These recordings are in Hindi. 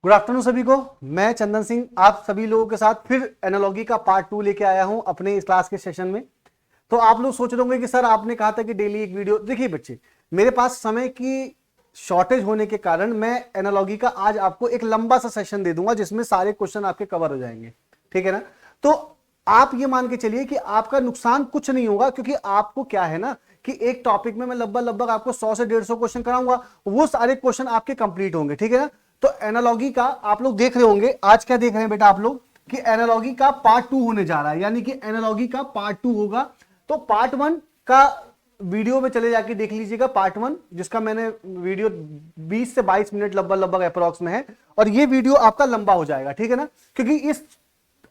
गुड आफ्टरनून सभी को। मैं चंदन सिंह आप सभी लोगों के साथ फिर एनालॉजी का पार्ट 2 लेके आया हूं अपने इस क्लास के सेशन में। तो आप लोग सोच रहे होंगे कि सर आपने कहा था कि डेली एक वीडियो। देखिए बच्चे, मेरे पास समय की शॉर्टेज होने के कारण मैं एनालॉजी का आज आपको एक लंबा सा सेशन दे दूंगा जिसमें सारे क्वेश्चन आपके कवर हो जाएंगे, ठीक है ना। तो आप ये मान के चलिए कि आपका नुकसान कुछ नहीं होगा, क्योंकि आपको क्या है ना कि एक टॉपिक में मैं लगभग आपको 100 से 150 क्वेश्चन कराऊंगा, वो सारे क्वेश्चन आपके कंप्लीट होंगे, ठीक है ना। तो एनालॉजी का आप लोग देख रहे होंगे, आज क्या देख रहे हैं बेटा आप लोग कि एनालॉजी का पार्ट 2 होने जा रहा है, यानी कि एनालॉजी का पार्ट 2 होगा। तो पार्ट 1 का वीडियो में चले जाके देख लीजिएगा, पार्ट 1 जिसका मैंने वीडियो 20 से 22 मिनट लगभग अप्रोक्स में है, और ये वीडियो आपका लंबा हो जाएगा, ठीक है ना, क्योंकि इस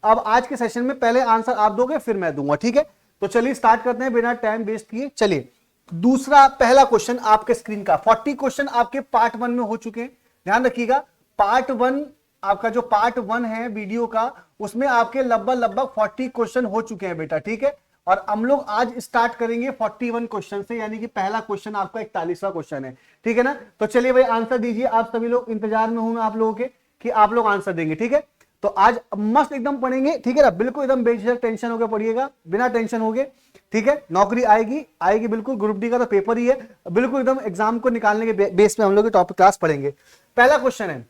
अब आज के सेशन में पहले आंसर आप दोगे फिर मैं दूंगा, ठीक है। तो चलिए स्टार्ट करते हैं बिना टाइम वेस्ट किए। चलिए दूसरा पहला क्वेश्चन आपके स्क्रीन का 40 क्वेश्चन आपके पार्ट 1 में हो चुके हैं। ध्यान रखिएगा, पार्ट 1 आपका जो पार्ट 1 है वीडियो का, उसमें आपके लगभग 40 क्वेश्चन हो चुके हैं बेटा, ठीक है। और हम लोग आज स्टार्ट करेंगे 41 क्वेश्चन से, यानी कि पहला क्वेश्चन आपका 41वां क्वेश्चन है, ठीक है ना। तो चलिए भाई आंसर दीजिए, आप सभी लोग इंतजार में हूं मैं आप लोगों के कि आप लोग आंसर देंगे, ठीक है। तो आज मस्त एकदम पढ़ेंगे, ठीक है ना, बिल्कुल एकदम बेझिझक टेंशन होकर पढ़िएगा, बिना टेंशन हो गए, ठीक है। नौकरी आएगी बिल्कुल, ग्रुप डी का तो पेपर ही है, बिल्कुल एकदम एग्जाम को निकालने के बेस पे हम लोग टॉपिक क्लास पढ़ेंगे। पहला क्वेश्चन है,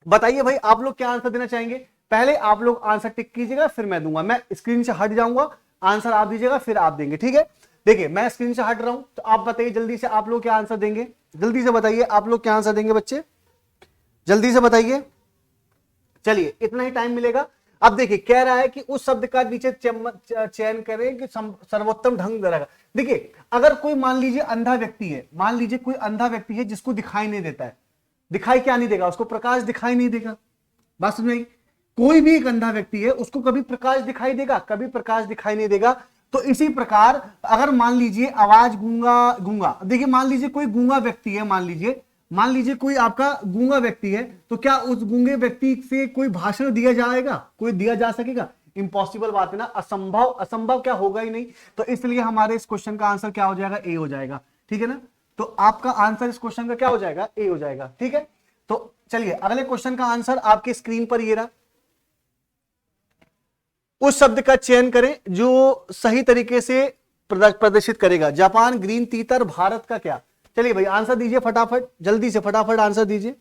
बताइए भाई आप लोग क्या आंसर देना चाहेंगे। पहले आप लोग आंसर टिक कीजिएगा फिर मैं दूंगा, मैं स्क्रीन से हट जाऊंगा, आंसर आप दीजिएगा फिर आप देंगे, ठीक है। देखिए मैं स्क्रीन से हट रहा हूं, तो आप बताइए जल्दी से आप लोग क्या आंसर देंगे, जल्दी से बताइए आप लोग क्या आंसर देंगे बच्चे, जल्दी से बताइए। चलिए इतना ही टाइम मिलेगा। अब देखिए कह रहा है कि उस शब्द का नीचे चयन करें कि सर्वोत्तम ढंग रहेगा। देखिए अगर कोई मान लीजिए अंधा व्यक्ति है, मान लीजिए कोई अंधा व्यक्ति है जिसको दिखाई नहीं देता है, दिखाई क्या नहीं देगा उसको, प्रकाश दिखाई नहीं देगा, बात समझ में आई। कोई भी एक अंधा व्यक्ति है उसको कभी प्रकाश दिखाई देगा, कभी प्रकाश दिखाई नहीं देगा। तो इसी प्रकार अगर मान लीजिए आवाज गूंगा, देखिए मान लीजिए कोई गूंगा व्यक्ति है, मान लीजिए कोई आपका गूंगा व्यक्ति है, तो क्या उस गूंगे व्यक्ति से कोई भाषण दिया जाएगा, कोई दिया जा सकेगा? इम्पॉसिबल बात है ना, असंभव क्या होगा ही नहीं। तो इसलिए हमारे इस क्वेश्चन का आंसर क्या हो जाएगा, ए हो जाएगा, ठीक है ना। तो आपका आंसर इस क्वेश्चन का क्या हो जाएगा, ए हो जाएगा, ठीक है। तो चलिए अगले क्वेश्चन का आंसर आपके स्क्रीन पर ये रहा। उस शब्द का चयन करें जो सही तरीके से प्रदर्शित करेगा। जापान ग्रीन तीतर, भारत का क्या। चलिए भाई आंसर दीजिए फटाफट, जल्दी से फटाफट आंसर दीजिए।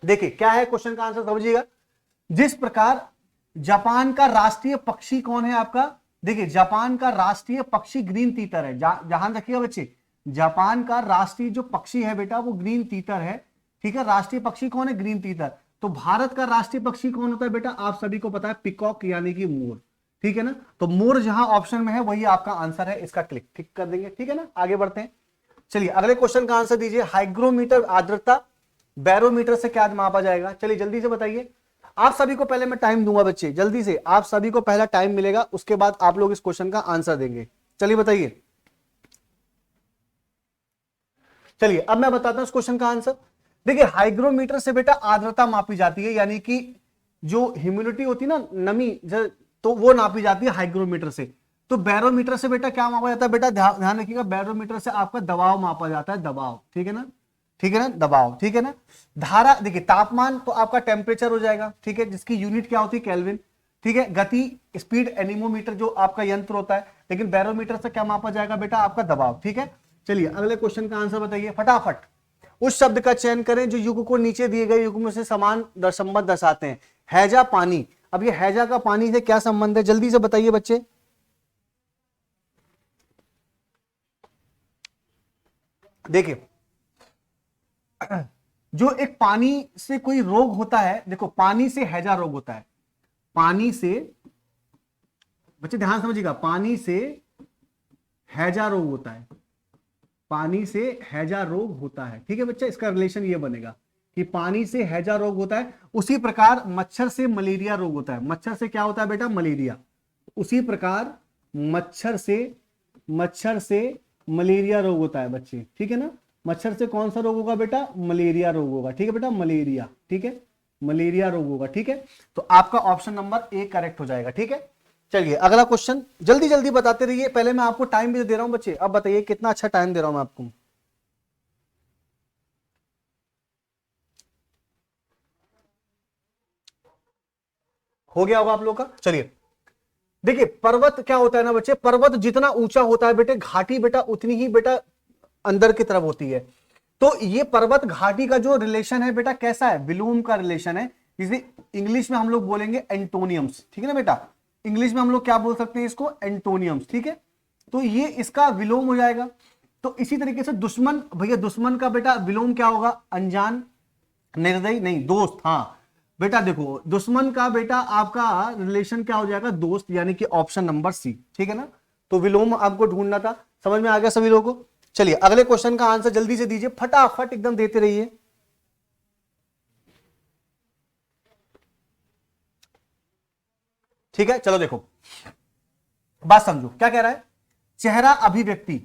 देखिए क्या है क्वेश्चन का आंसर समझिएगा। जिस प्रकार जापान का राष्ट्रीय पक्षी कौन है आपका, देखिए जापान का राष्ट्रीय पक्षी ग्रीन तीतर है। ध्यान रखिएगा बच्चे, जापान का राष्ट्रीय जो पक्षी है बेटा वो ग्रीन तीतर है, ठीक है। राष्ट्रीय पक्षी कौन है, ग्रीन तीतर। तो भारत का राष्ट्रीय पक्षी कौन होता है बेटा, आप सभी को पता है, पिकॉक यानी कि मोर, ठीक है ना। तो मोर जहां ऑप्शन में है वही आपका आंसर है, इसका क्लिक ठीक कर देंगे, ठीक है ना। आगे बढ़ते हैं, चलिए अगले क्वेश्चन का आंसर दीजिए। हाइग्रोमीटर आर्द्रता, बैरोमीटर से क्या मापा जाएगा। चलिए जल्दी से बताइए। आप सभी को पहले मैं टाइम दूंगा बच्चे, जल्दी से आप सभी को पहला टाइम मिलेगा, उसके बाद आप लोग इस क्वेश्चन का आंसर देंगे। चलिए बताइए। चलिए अब मैं बताता हूं इस क्वेश्चन का आंसर। देखिए हाइग्रोमीटर से बेटा आर्द्रता मापी जाती है, यानी कि जो ह्यूमिडिटी होती है ना, नमी, तो वो नापी जाती है हाइग्रोमीटर से। तो बैरोमीटर से बेटा क्या मापा जाता है बेटा, ध्यान रखिएगा, बैरोमीटर से आपका दबाव मापा जाता है, दबाव, ठीक है ना, ठीक है ना, दबाव, ठीक है ना। धारा, देखिए तापमान तो आपका टेम्परेचर हो जाएगा, ठीक है, जिसकी यूनिट क्या होती है, केल्विन, ठीक है। गति, स्पीड, एनीमोमीटर जो आपका यंत्र होता है, लेकिन बैरोमीटर से क्या मापा जाएगा बेटा, आपका दबाव, ठीक है। चलिए अगले क्वेश्चन का आंसर बताइए फटाफट। उस शब्द का चयन करें जो युग को नीचे दिए गए युग में से समान संबंध दर्शाते हैं। हैजा पानी, अब ये हैजा का पानी से क्या संबंध है, जल्दी से बताइए बच्चे। देखिए जो एक पानी से कोई रोग होता है, देखो पानी से हैजा रोग होता है, पानी से, बच्चे ध्यान समझिएगा, पानी से हैजा रोग होता है, पानी से हैजा रोग होता है, ठीक है बच्चा। इसका रिलेशन ये बनेगा कि पानी से हैजा रोग होता है। उसी प्रकार मच्छर से मलेरिया रोग होता है। मच्छर से क्या होता है बेटा, मलेरिया। उसी प्रकार मच्छर से मलेरिया रोग होता है बच्चे, ठीक है ना। मच्छर से कौन सा रोग होगा बेटा, मलेरिया रोग होगा, ठीक है बेटा, मलेरिया, ठीक है, मलेरिया रोग होगा, ठीक है। तो आपका ऑप्शन नंबर ए करेक्ट हो जाएगा, ठीक है। चलिए अगला क्वेश्चन, जल्दी जल्दी बताते रहिए, पहले मैं आपको टाइम भी दे रहा हूं बच्चे। अब बताइए कितना अच्छा टाइम दे रहा हूं मैं आपको। हो गया होगा आप लोग का। चलिए देखिए, पर्वत क्या होता है ना बच्चे, पर्वत जितना ऊंचा होता है बेटे, घाटी बेटा उतनी ही बेटा अंदर की तरफ होती है। तो ये पर्वत घाटी का जो रिलेशन है बेटा कैसा है, विलोम का रिलेशन है। इसे इंग्लिश में हम लोग बोलेंगे एंटोनियम्स, ठीक है ना बेटा। इंग्लिश में हम लोग क्या बोल सकते हैं इसको, एंटोनियम्स, ठीक है। तो ये इसका विलोम हो जाएगा। तो इसी तरीके से दुश्मन, भैया दुश्मन का बेटा विलोम क्या होगा, अनजान, निर्दयी नहीं, दोस्त। हाँ बेटा देखो, दुश्मन का बेटा आपका रिलेशन क्या हो जाएगा, दोस्त, यानी कि ऑप्शन नंबर सी, ठीक है ना। तो विलोम आपको ढूंढना था, समझ में आ गया सभी लोगों को। चलिए अगले क्वेश्चन का आंसर जल्दी से दीजिए, फटाफट एकदम देते रहिए। ठीक है, चलो देखो बात समझो क्या कह रहा है। चेहरा अभिव्यक्ति,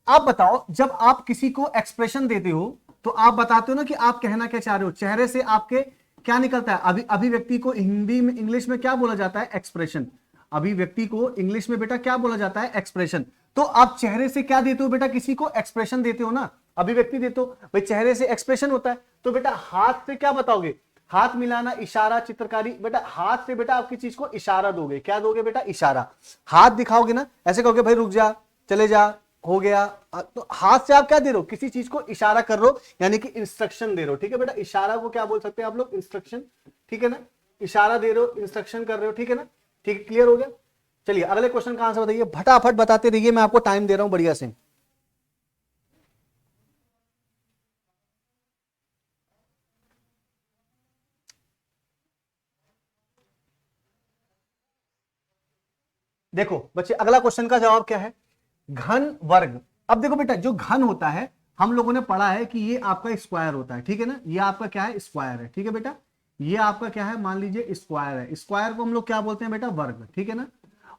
आप बताओ जब आप किसी को एक्सप्रेशन देते हो तो आप बताते हो ना कि आप कहना क्या चाह रहे हो, चेहरे से आपके क्या निकलता है। अभिव्यक्ति को हिंदी में, इंग्लिश में क्या बोला जाता है, एक्सप्रेशन। अभिव्यक्ति को इंग्लिश में बेटा क्या बोला जाता है, एक्सप्रेशन। तो आप चेहरे से क्या देते हो बेटा, किसी को एक्सप्रेशन देते हो ना, अभिव्यक्ति देते हो भाई, चेहरे से एक्सप्रेशन होता है। तो बेटा हाथ से क्या बताओगे, हाथ मिलाना, इशारा, चित्रकारी। बेटा हाथ से बेटा आपकी चीज को इशारा दोगे, क्या दोगे बेटा, इशारा। हाथ दिखाओगे ना, ऐसे कहोगे भाई रुक जा, चले जा, हो गया। तो हाथ से आप क्या दे रहे हो, किसी चीज को इशारा कर रहे हो, यानी कि इंस्ट्रक्शन दे रहे हो, ठीक है बेटा। इशारा को क्या बोल सकते हैं आप लोग, इंस्ट्रक्शन, ठीक है ना। इशारा दे रहे हो, इंस्ट्रक्शन कर रहे हो, ठीक है ना। ठीक, क्लियर हो गया। चलिए अगले क्वेश्चन का आंसर बताइए, फटाफट बताते रहिए, मैं आपको टाइम दे रहा हूं बढ़िया से। देखो बच्चे अगला क्वेश्चन का जवाब क्या है, घन वर्ग। अब देखो बेटा, जो घन होता है हम लोगों ने पढ़ा है कि ये आपका स्क्वायर होता है, ठीक है ना। ये आपका क्या है, स्क्वायर है, ठीक है बेटा। ये आपका क्या है, मान लीजिए स्क्वायर है। स्क्वायर को हम लोग क्या बोलते हैं बेटा, वर्ग, ठीक है ना।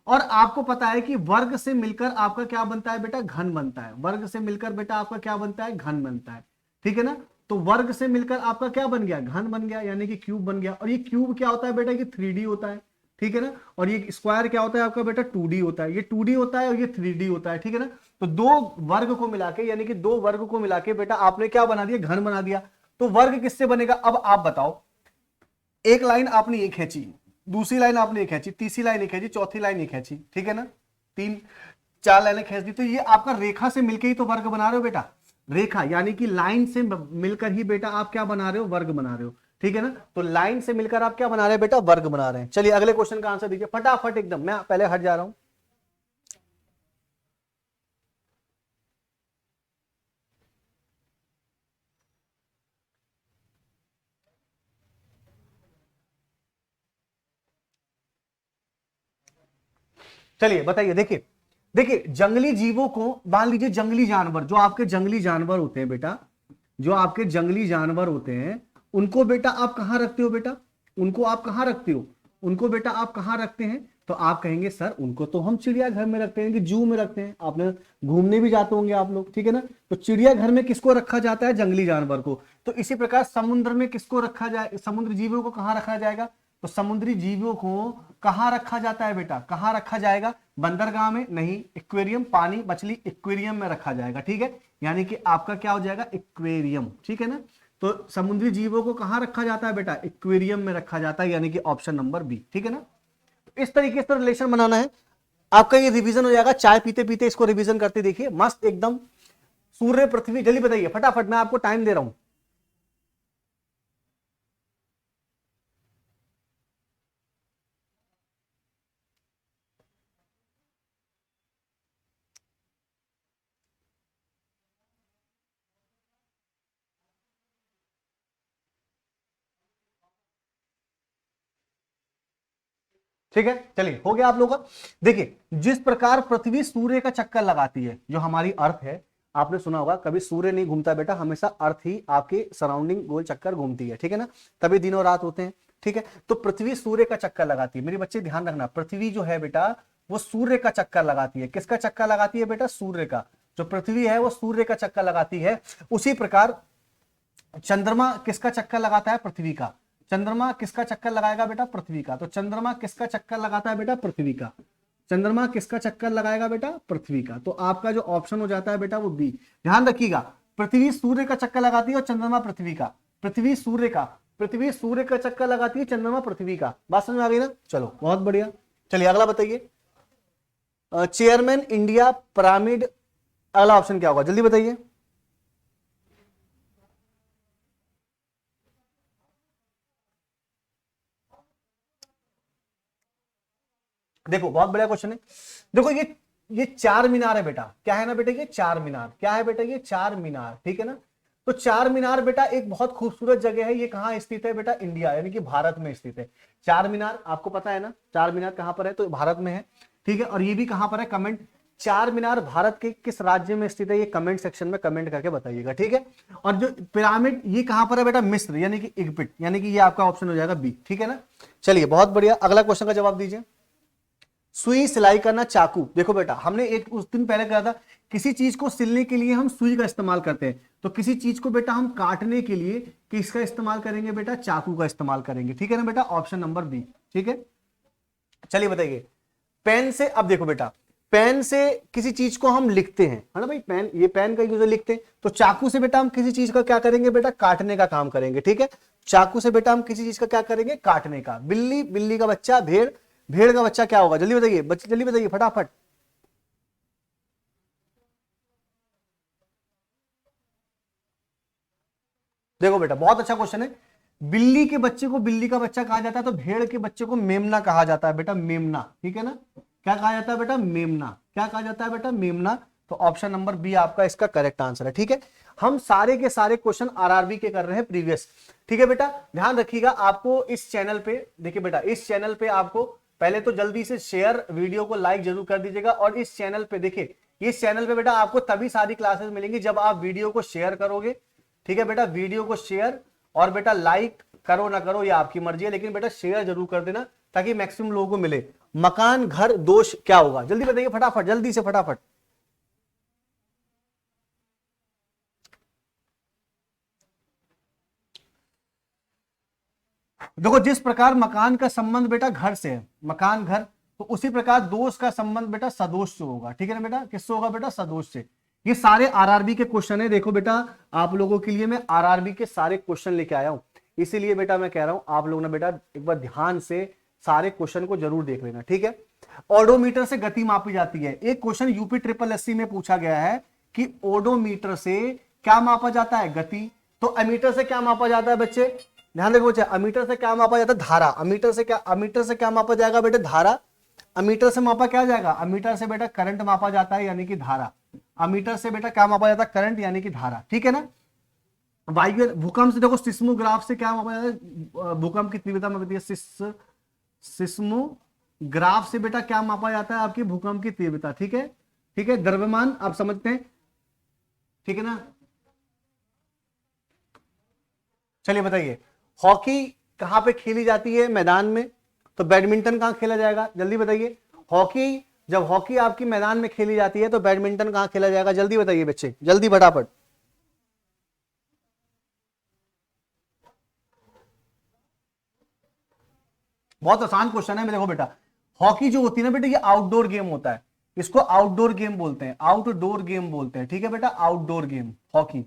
और आपको पता है कि वर्ग से मिलकर आपका क्या बनता है बेटा, घन बनता है। वर्ग से मिलकर बेटा आपका क्या बनता है, घन बनता है, ठीक है ना। तो वर्ग से मिलकर आपका क्या बन गया, घन बन गया, यानी कि क्यूब बन गया। और ये क्यूब क्या होता है बेटा, ये 3D होता है, ठीक है ना। और ये स्क्वायर क्या होता है आपका बेटा, 2D होता है। ये 2D होता है और ये 3D होता है, ठीक है ना। तो दो वर्ग को मिला के, यानी कि दो वर्ग को मिला के बेटा आपने क्या बना दिया, घन बना दिया। तो वर्ग किससे बनेगा, अब आप बताओ। एक लाइन आपने ये खींची, दूसरी लाइन आपने ये खींची, तीसरी लाइन ये खींची, चौथी लाइन ये खींची, ठीक है ना। तीन चार लाइनें खींच दी, तो ये आपका रेखा से मिलकर ही तो वर्ग बना रहे हो बेटा। रेखा यानी कि लाइन से मिलकर ही बेटा आप क्या बना रहे हो, वर्ग बना रहे हो, ठीक है ना। तो लाइन से मिलकर आप क्या बना रहे हैं बेटा, वर्ग बना रहे हैं। चलिए अगले क्वेश्चन का आंसर दीजिए फटाफट एकदम, मैं पहले हट जा रहा हूं। चलिए बताइए, देखिए देखिए, जंगली जीवों को मान लीजिए, जंगली जानवर, जो आपके जंगली जानवर होते हैं बेटा, जो आपके जंगली जानवर होते हैं, उनको बेटा आप कहां रखते हो बेटा, उनको आप कहां रखते हो, उनको बेटा आप कहां रखते हैं। तो आप कहेंगे सर उनको तो हम चिड़ियाघर में रखते हैं, कि जू में रखते हैं। आपने घूमने भी जाते होंगे आप लोग, ठीक है ना। तो चिड़ियाघर में किसको रखा जाता है, जंगली जानवर को। तो इसी प्रकार समुद्र में किसको रखा जाए, समुद्र जीवों को कहां रखा जाएगा, तो समुद्री जीवों को कहां रखा जाता है बेटा, कहां रखा जाएगा, बंदरगाह में नहीं, एक्वेरियम, पानी मछली एक्वेरियम में रखा जाएगा, ठीक है। यानी कि आपका क्या हो जाएगा, एक्वेरियम, ठीक है ना। तो समुद्री जीवों को कहां रखा जाता है बेटा, एक्वेरियम में रखा जाता है, यानी कि ऑप्शन नंबर बी, ठीक है ना। तो इस तरीके से रिलेशन बनाना है आपका, ये रिवीजन हो जाएगा। चाय पीते पीते इसको रिवीजन करते देखिए, मस्त एकदम। सूर्य पृथ्वी, जल्दी बताइए फटाफट, मैं आपको टाइम दे रहा हूं। ठीक है, चलिए हो गया आप लोगों का। देखिए जिस प्रकार पृथ्वी सूर्य का चक्कर लगाती है, जो हमारी अर्थ है, आपने सुना होगा, कभी सूर्य नहीं घूमता बेटा, हमेशा अर्थ ही आपके सराउंडिंग गोल चक्कर घूमती है, ठीक है ना। तभी दिन और रात होते हैं, ठीक है। तो पृथ्वी सूर्य का चक्कर लगाती है, मेरे बच्चे ध्यान रखना, पृथ्वी जो है बेटा वो सूर्य का चक्कर लगाती है। किसका चक्कर लगाती है बेटा, सूर्य का। जो पृथ्वी है वो सूर्य का चक्कर लगाती है। उसी प्रकार चंद्रमा किसका चक्कर लगाता है, पृथ्वी का। चंद्रमा किसका चक्कर लगाएगा बेटा? पृथ्वी का। तो चंद्रमा किसका चक्कर लगाता है बेटा? पृथ्वी का। चंद्रमा किसका चक्कर लगाएगा बेटा? पृथ्वी का। तो आपका जो ऑप्शन हो जाता है बेटा वो बी। ध्यान रखिएगा, पृथ्वी सूर्य का चक्कर लगाती है और चंद्रमा पृथ्वी का। पृथ्वी सूर्य का, पृथ्वी सूर्य का चक्कर लगाती है, चंद्रमा पृथ्वी का। बात समझ में आ गई ना? चलो बहुत बढ़िया। चलिए अगला बताइए, चेयरमैन इंडिया पिरामिड, अगला ऑप्शन क्या होगा जल्दी बताइए। देखो बहुत बढ़िया क्वेश्चन है। देखो ये चार मीनार है बेटा, क्या है ना बेटा? ये चार मीनार, क्या है बेटा? ये चार मीनार, ठीक है ना? तो चार मीनार बेटा एक बहुत खूबसूरत जगह है। ये कहाँ स्थित है बेटा? इंडिया यानी कि भारत में स्थित है। चार मीनार आपको पता है ना, चार मीनार कहां पर है? तो भारत में है, ठीक है। और ये भी कहां पर है? कमेंट, चार मीनार भारत के किस राज्य में स्थित है? ये कमेंट सेक्शन में कमेंट करके बताइएगा, ठीक है। और जो पिरामिड ये कहां पर है बेटा? मिस्र यानी कि इजिप्ट, यानी कि ये आपका ऑप्शन हो जाएगा बी, ठीक है ना। चलिए बहुत बढ़िया, अगला क्वेश्चन का जवाब दीजिए। सुई सिलाई करना, चाकू। देखो बेटा हमने एक उस दिन पहले कहा था, किसी चीज को सिलने के लिए हम सुई का इस्तेमाल करते हैं, तो किसी चीज को बेटा हम काटने के लिए किसका इस्तेमाल करेंगे बेटा? चाकू का इस्तेमाल करेंगे, ठीक है ना बेटा। ऑप्शन नंबर बी, ठीक है। चलिए बताइए, पेन से, अब देखो बेटा पेन से किसी चीज को हम लिखते हैं, है ना भाई? पेन, ये पेन का यूज लिखते हैं। तो चाकू से बेटा हम किसी चीज का क्या करेंगे बेटा? काटने का काम करेंगे, ठीक है। चाकू से बेटा हम किसी चीज का क्या करेंगे? काटने का। बिल्ली, बिल्ली का बच्चा, भेड़, भेड़ का बच्चा क्या होगा? जल्दी बताइए बच्चे, जल्दी बताइए फटाफट। देखो बेटा बहुत अच्छा क्वेश्चन है। बिल्ली के बच्चे को बिल्ली का बच्चा कहा जाता है, तो भेड़ के बच्चे को मेमना कहा जाता है बेटा, मेमना, ठीक है ना। क्या कहा जाता है बेटा? मेमना। क्या कहा जाता है बेटा? मेमना। तो ऑप्शन नंबर बी आपका इसका करेक्ट आंसर है, ठीक है। हम सारे के सारे क्वेश्चन आरआरबी के कर रहे हैं प्रीवियस, ठीक है बेटा। ध्यान रखिएगा, आपको इस चैनल पे, देखिए बेटा इस चैनल पे आपको पहले तो जल्दी से शेयर, वीडियो को लाइक जरूर कर दीजिएगा। और इस चैनल पे देखिए, इस चैनल पे बेटा आपको तभी सारी क्लासेस मिलेंगी जब आप वीडियो को शेयर करोगे, ठीक है बेटा। वीडियो को शेयर, और बेटा लाइक करो ना करो ये आपकी मर्जी है, लेकिन बेटा शेयर जरूर कर देना ताकि मैक्सिमम लोगों को मिले। मकान घर दोष क्या होगा? जल्दी बताइए फटाफट, जल्दी से फटाफट। देखो जिस प्रकार मकान का संबंध बेटा घर से है, मकान घर, तो उसी प्रकार दोष का संबंध बेटा सदोष से होगा, ठीक है ना बेटा। किससे होगा बेटा? सदोष से। ये सारे आरआरबी के क्वेश्चन है। देखो बेटा आप लोगों के लिए मैं आरआरबी के सारे क्वेश्चन लेके आया हूं, इसीलिए बेटा मैं कह रहा हूं आप लोग ना बेटा एक बार ध्यान से सारे क्वेश्चन को जरूर देख लेना, ठीक है। ओडोमीटर से गति मापी जाती है। एक क्वेश्चन यूपी ट्रिपल एससी में पूछा गया है कि ओडोमीटर से क्या मापा जाता है? गति। तो अमीटर से क्या मापा जाता है बच्चे? ध्यान देखो बच्चे, अमीटर से क्या मापा जाता है? धारा। अमीटर से क्या मापा जाएगा बेटा? धारा। अमीटर से मापा क्या जाएगा? अमीटर से बेटा करंट मापा जाता है, यानी कि धारा। अमीटर से बेटा क्या मापा जाता है? करंट यानी कि धारा, ठीक है ना। वायु भूकंप से देखो, सिस्मोग्राफ से क्या मापा जाता है? भूकंप की तीव्रता मापी जाती है। सिस्मोग्राफ से बेटा क्या मापा जाता है? आपकी भूकंप की तीव्रता, ठीक है, ठीक है। द्रव्यमान आप समझते हैं, ठीक है ना। चलिए बताइए, हॉकी कहां पे खेली जाती है? मैदान में। तो बैडमिंटन कहां खेला जाएगा? जल्दी बताइए। हॉकी, जब हॉकी आपकी मैदान में खेली जाती है तो बैडमिंटन कहां खेला जाएगा? जल्दी बताइए बच्चे, जल्दी फटाफट। बहुत आसान क्वेश्चन है। मैं देखो बेटा, हॉकी जो होती है ना बेटा, ये आउटडोर गेम होता है, इसको आउटडोर गेम बोलते हैं, आउटडोर गेम बोलते हैं, ठीक है बेटा। आउटडोर गेम हॉकी,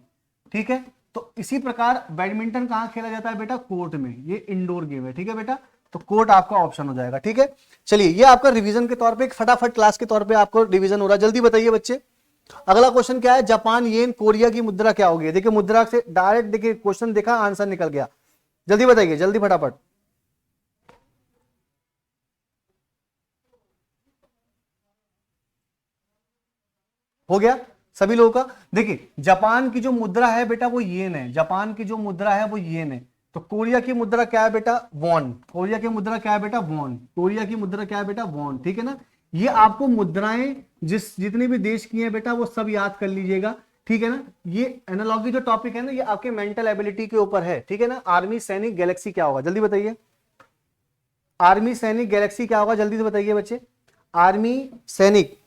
ठीक है। तो इसी प्रकार बैडमिंटन कहां खेला जाता है बेटा? कोर्ट में। ये इंडोर गेम है, ठीक है बेटा। तो कोर्ट आपका ऑप्शन हो जाएगा, ठीक है। चलिए ये आपका रिवीजन के तौर पे, एक फटाफट क्लास के तौर पे आपको रिवीजन हो रहा है। जल्दी बताइए बच्चे, अगला क्वेश्चन क्या है? जापान येन कोरिया की मुद्रा क्या होगी? देखिए मुद्रा से डायरेक्ट देखिए क्वेश्चन देखा, आंसर निकल गया। जल्दी बताइए, जल्दी फटाफट। हो गया सभी लोगों का? देखिए जापान की जो मुद्रा है बेटा वो येन है, जापान की जो मुद्रा है वो येन है। तो कोरिया की मुद्रा क्या है बेटा? वॉन। कोरिया की मुद्रा क्या है बेटा? वॉन। कोरिया की मुद्रा क्या है बेटा? वॉन, ठीक है ना। ये आपको मुद्राएं जितने भी देश की हैं बेटा वो सब याद कर लीजिएगा, ठीक है ना। ये एनालॉजी जो टॉपिक है ना, ये आपके मेंटल एबिलिटी के ऊपर है, ठीक है ना। आर्मी सैनिक गैलेक्सी क्या होगा? जल्दी बताइए। आर्मी सैनिक गैलेक्सी क्या होगा? जल्दी से बताइए बच्चे। आर्मी सैनिक,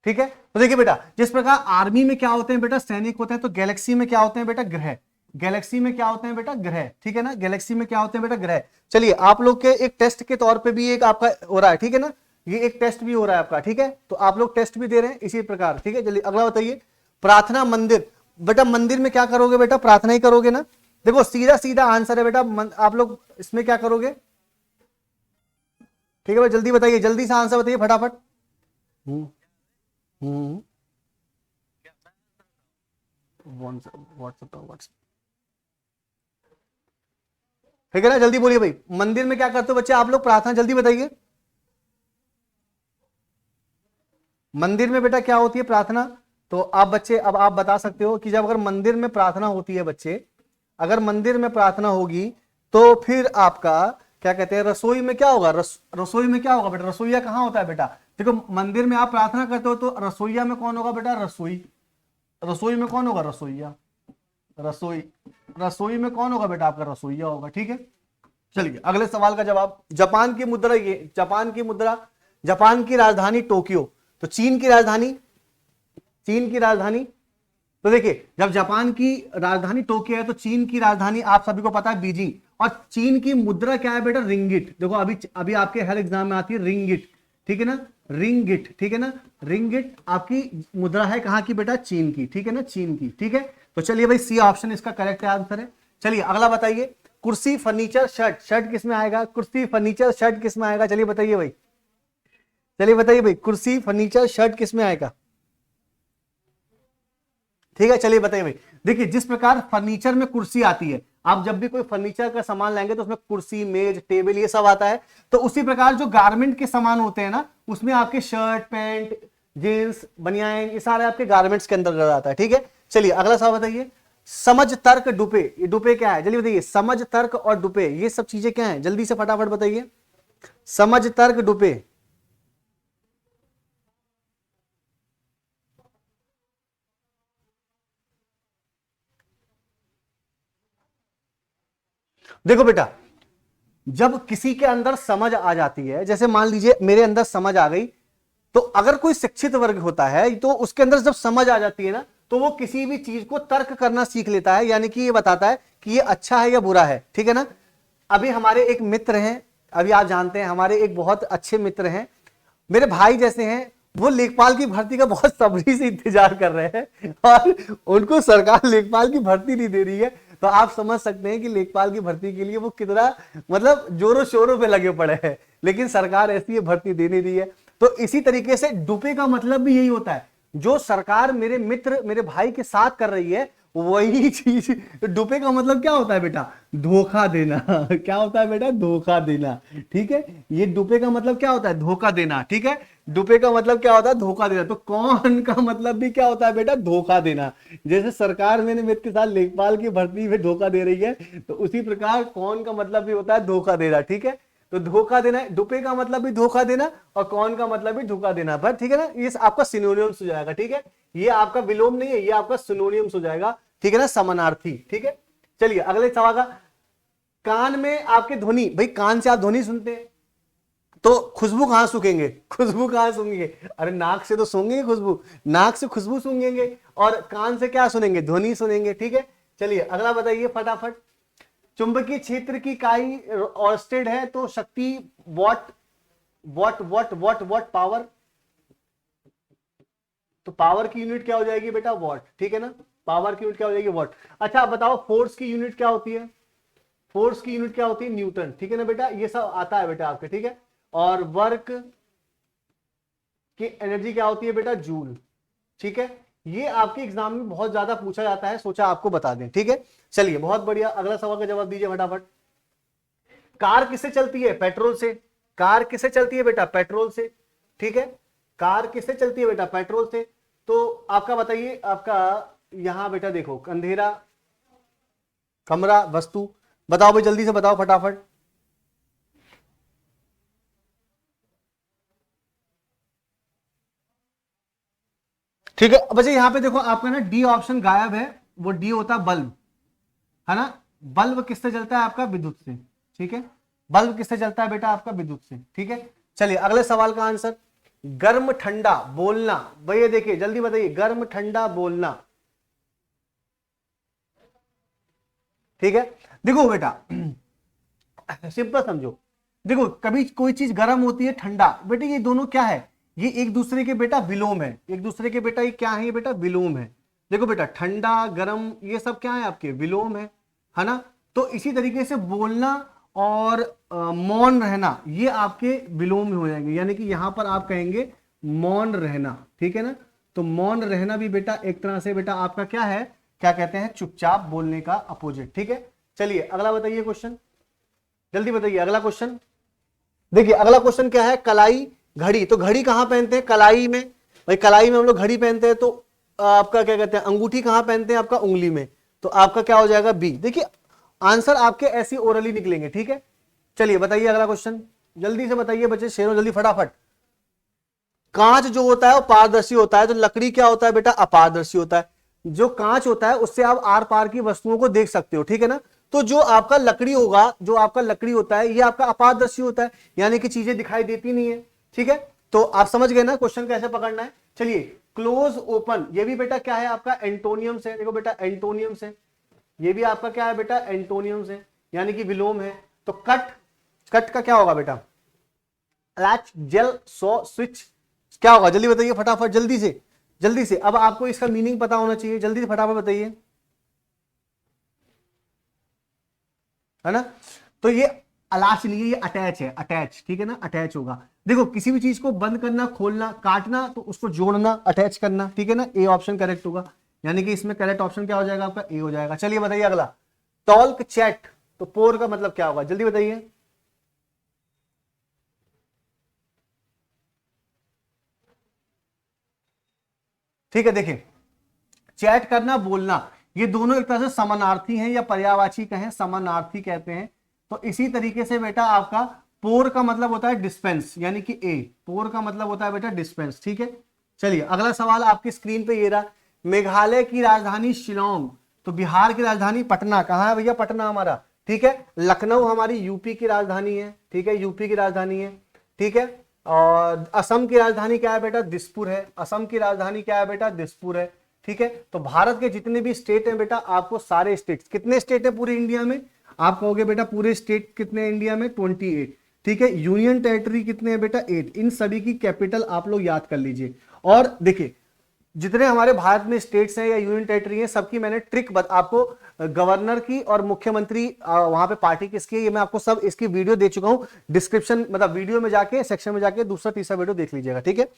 ठीक है। तो देखिए बेटा, जिस प्रकार आर्मी में क्या होते हैं बेटा, सैनिक होते हैं, तो गैलेक्सी में क्या होते हैं बेटा, ग्रह। गैलेक्सी में क्या होते हैं बेटा, ग्रह, ठीक है ना। गैलेक्सी में क्या होते हैं बेटा, ग्रह। चलिए आप लोग के एक टेस्ट के तौर पे भी एक आपका हो रहा है, ठीक है ना, ये एक टेस्ट भी हो रहा है आपका, ठीक है। तो आप लोग टेस्ट भी दे रहे हैं इसी प्रकार, ठीक है। चलिए अगला बताइए, प्रार्थना मंदिर। बेटा मंदिर में क्या करोगे बेटा, प्रार्थना ही करोगे ना। देखो सीधा सीधा आंसर है बेटा, आप लोग इसमें क्या करोगे, ठीक है भाई, जल्दी बताइए, जल्दी से आंसर बताइए फटाफट। हम्म हम्म व्हाट्सएप, ठीक है ना, जल्दी बोलिए भाई, मंदिर में क्या करते हो बच्चे आप लोग, प्रार्थना, जल्दी बताइए। मंदिर में बेटा क्या होती है, प्रार्थना। तो आप बच्चे अब आप बता सकते हो कि जब अगर मंदिर में प्रार्थना होती है बच्चे, अगर मंदिर में प्रार्थना होगी तो फिर आपका क्या कहते हैं, रसोई में क्या होगा, रसोई में क्या होगा बेटा, रसोईया कहाँ होता है बेटा। देखो मंदिर में आप प्रार्थना करते हो तो रसोईया में कौन होगा बेटा, रसोई। रसोई में कौन होगा, रसोईया। रसोई, रसोई में कौन होगा बेटा, आपका रसोईया होगा, ठीक है। चलिए अगले सवाल का जवाब, जापान की मुद्रा, ये जापान की मुद्रा, जापान की राजधानी टोक्यो, तो चीन की राजधानी, चीन की राजधानी। तो देखिए जब जापान की राजधानी टोक्यो है तो चीन की राजधानी आप सभी को पता है बीजिंग, और चीन की मुद्रा क्या है बेटा, रिंगिट। देखो अभी अभी आपके हर एग्जाम में आती है रिंगिट, ठीक है ना, रिंगिट, ठीक है ना, रिंगिट आपकी मुद्रा है कहां की बेटा, चीन की, ठीक है ना, चीन की, ठीक है। तो चलिए भाई सी ऑप्शन इसका करेक्ट आंसर है। चलिए अगला बताइए, कुर्सी फर्नीचर शर्ट, शर्ट किस में आएगा, कुर्सी फर्नीचर शर्ट किस में आएगा, चलिए बताइए भाई, चलिए बताइए भाई, कुर्सी फर्नीचर शर्ट किस में आएगा, ठीक है। चलिए बताइए भाई, देखिए जिस प्रकार फर्नीचर में कुर्सी आती है, आप जब भी कोई फर्नीचर का सामान लेंगे तो उसमें कुर्सी, मेज, टेबल ये सब आता है, तो उसी प्रकार जो गारमेंट के सामान होते हैं ना, उसमें आपके शर्ट, पैंट, जींस, बनियान, ये सारे आपके गारमेंट्स के अंदर आता है, ठीक है। चलिए अगला सवाल बताइए, समझ तर्क डुपे, ये डुपे क्या है, जल्दी बताइए, समझ तर्क और डुपे ये सब चीजें क्या है, जल्दी से फटाफट बताइए, समझ तर्क डुपे। देखो बेटा, जब किसी के अंदर समझ आ जाती है, जैसे मान लीजिए मेरे अंदर समझ आ गई, तो अगर कोई शिक्षित वर्ग होता है तो उसके अंदर जब समझ आ जाती है ना, तो वो किसी भी चीज को तर्क करना सीख लेता है, यानी कि ये बताता है कि ये अच्छा है या बुरा है, ठीक है ना। अभी हमारे एक मित्र हैं, अभी आप जानते हैं हमारे एक बहुत अच्छे मित्र हैं, मेरे भाई जैसे हैं, वो लेखपाल की भर्ती का बहुत सब्री से इंतजार कर रहे हैं और उनको सरकार लेखपाल की भर्ती नहीं दे रही है। तो आप समझ सकते हैं कि लेखपाल की भर्ती के लिए वो कितना मतलब जोरों शोरों पे लगे पड़े हैं, लेकिन सरकार ऐसी भर्ती दे नहीं रही है। तो इसी तरीके से डुपे का मतलब भी यही होता है, जो सरकार मेरे मित्र मेरे भाई के साथ कर रही है वही चीज। डुपे का मतलब क्या होता है बेटा, धोखा देना। क्या होता है बेटा, धोखा देना, ठीक है। ये डुपे का मतलब क्या होता है, धोखा देना, ठीक है। डुपे का मतलब क्या होता है, धोखा देना। तो कौन का मतलब भी क्या होता है बेटा, धोखा देना। जैसे सरकार मेरे मित्र के साथ लेखपाल की भर्ती में धोखा दे रही है, तो उसी प्रकार कौन का मतलब भी होता है, धोखा देना, ठीक है। तो धोखा देना, डुपे का मतलब भी धोखा देना और कौन का मतलब भी धोखा देना, पर ठीक है ना, ये आपका सिनोनिम्स हो जाएगा, ठीक है। ये आपका विलोम नहीं है, ये आपका सिनोनिम्स हो जाएगा, ठीक है ना, समानार्थी, ठीक है। चलिए अगले सवाल का, कान में आपके ध्वनि, भाई कान से आप ध्वनि सुनते हैं तो खुशबू कहां सूंघेंगे, खुशबू कहां सूंघेंगे, अरे नाक से तो सूंघेंगे खुशबू, नाक से खुशबू सूंघेंगे और कान से क्या सुनेंगे, ध्वनि सुनेंगे, ठीक है। चलिए अगला बताइए फटाफट, चुंबकीय क्षेत्र की इकाई ऑर्स्टेड है, तो शक्ति वॉट, वॉट पावर, तो पावर की यूनिट क्या हो जाएगी बेटा, वॉट, ठीक है ना, पावर की यूनिट क्या हो जाएगी, वॉट। अच्छा आप बताओ फोर्स की यूनिट क्या होती है, फोर्स की यूनिट क्या होती है, न्यूटन, ठीक है ना बेटा, ये सब आता है बेटा आपके, ठीक है। और वर्क की एनर्जी क्या होती है बेटा, जूल, ठीक है। ये आपके एग्जाम में बहुत ज्यादा पूछा जाता है, सोचा आपको बता दें, ठीक है। चलिए बहुत बढ़िया, अगला सवाल का जवाब दीजिए फटाफट, कार किससे चलती है, पेट्रोल से, कार किससे चलती है बेटा, पेट्रोल से, ठीक है। कार किससे चलती है बेटा, पेट्रोल से। तो आपका बताइए, आपका यहां बेटा देखो, अंधेरा, कमरा, वस्तु, बताओ भाई जल्दी से बताओ फटाफट। ठीक है बच्चे, यहां पे देखो आपका ना डी ऑप्शन गायब है, वो डी होता है बल्ब, है ना। बल्ब किससे चलता है आपका, विद्युत से, ठीक है। बल्ब किससे चलता है बेटा आपका, विद्युत से, ठीक है। चलिए अगले सवाल का आंसर, गर्म ठंडा बोलना, भैया देखिए जल्दी बताइए, गर्म ठंडा बोलना। ठीक है, देखो बेटा सिंपल समझो, देखो कभी कोई चीज गर्म होती है ठंडा, बेटे ये दोनों क्या है, ये एक दूसरे के बेटा विलोम है, एक दूसरे के बेटा ये क्या है, ये बेटा विलोम है। देखो बेटा ठंडा गर्म ये सब क्या है आपके विलोम है ना। तो इसी तरीके से बोलना और मौन रहना ये आपके विलोम में हो जाएंगे, यानी कि यहां पर आप कहेंगे मौन रहना, ठीक है ना। तो मौन रहना भी बेटा एक तरह से बेटा आपका क्या है, क्या कहते हैं, चुपचाप बोलने का अपोजिट। ठीक है, चलिए अगला बताइए क्वेश्चन, जल्दी बताइए अगला क्वेश्चन। देखिए अगला क्वेश्चन क्या है, कलाई घड़ी, तो घड़ी कहां पहनते हैं, कलाई में, भाई कलाई में हम लोग घड़ी पहनते हैं, तो आपका क्या कहते हैं, अंगूठी कहां पहनते हैं, आपका उंगली में, तो आपका क्या हो जाएगा बी। देखिए आंसर आपके ऐसी ओरली निकलेंगे। ठीक है, चलिए बताइए अगला क्वेश्चन, जल्दी से बताइए बच्चे, शेरों जल्दी फटाफट। कांच जो होता है वो पारदर्शी होता है, तो लकड़ी क्या होता है बेटा, अपारदर्शी होता है। जो कांच होता है उससे आप आर पार की वस्तुओं को देख सकते हो, ठीक है ना। तो जो आपका लकड़ी होगा, जो आपका लकड़ी होता है ये आपका अपारदर्शी होता है, यानी कि चीजें दिखाई देती नहीं है। ठीक है, तो आप समझ गए ना क्वेश्चन कैसे पकड़ना है। चलिए क्लोज ओपन, ये भी बेटा क्या है आपका एंटोनियम से, देखो बेटा एंटोनियम से, ये भी आपका क्या है बेटा एंटोनियम से, यानी कि विलोम है। तो कट, कट का क्या होगा बेटा, लैच जेल सो स्विच, क्या होगा जल्दी बताइए फटाफट, जल्दी से जल्दी से। अब आपको इसका मीनिंग पता होना चाहिए, जल्दी से फटाफट बताइए, है ना। तो ये अलाच नहीं है, ये अटैच है, अटैच, ठीक है ना, अटैच होगा। देखो किसी भी चीज को बंद करना, खोलना, काटना, तो उसको जोड़ना, अटैच करना, ठीक है ना, ए ऑप्शन करेक्ट होगा, यानी कि इसमें करेक्ट ऑप्शन क्या हो जाएगा आपका, ए हो जाएगा। चलिए बताइए अगला, टॉल्क चैट, तो पोर का मतलब क्या होगा, जल्दी बताइए। ठीक है, देखिए चैट करना, बोलना, ये दोनों एक तरह से समानार्थी हैं या पर्यायवाची कहें, समानार्थी कहते हैं। तो इसी तरीके से बेटा आपका पोर का मतलब होता है डिस्पेंस, यानी कि ए, पोर का मतलब होता है बेटा डिस्पेंस। ठीक है, चलिए अगला सवाल आपकी स्क्रीन पे ये रहा, मेघालय की राजधानी शिलोंग, तो बिहार की राजधानी पटना, कहां है भैया, पटना हमारा। ठीक है, लखनऊ हमारी यूपी की राजधानी है, ठीक है, यूपी की राजधानी है। ठीक है, और असम की राजधानी क्या है बेटा, दिसपुर है, असम की राजधानी क्या है बेटा, दिसपुर है। ठीक है, तो भारत के जितने भी स्टेट हैं बेटा, आपको सारे स्टेट, कितने स्टेट है पूरे इंडिया में, आप कहोगे बेटा पूरे स्टेट कितने हैं इंडिया में, 28। ठीक है, यूनियन टेरिटरी कितने हैं बेटा, 8। इन सभी की कैपिटल आप लोग याद कर लीजिए। और देखिए जितने हमारे भारत में स्टेट्स हैं या यूनियन टेरिटरी हैं, सबकी मैंने ट्रिक आपको, गवर्नर की और मुख्यमंत्री वहां पे पार्टी किसकी है, ये मैं आपको सब इसकी वीडियो दे चुका हूं डिस्क्रिप्शन, मतलब वीडियो में जाके सेक्शन में जाके दूसरा तीसरा वीडियो देख लीजिएगा। ठीक है,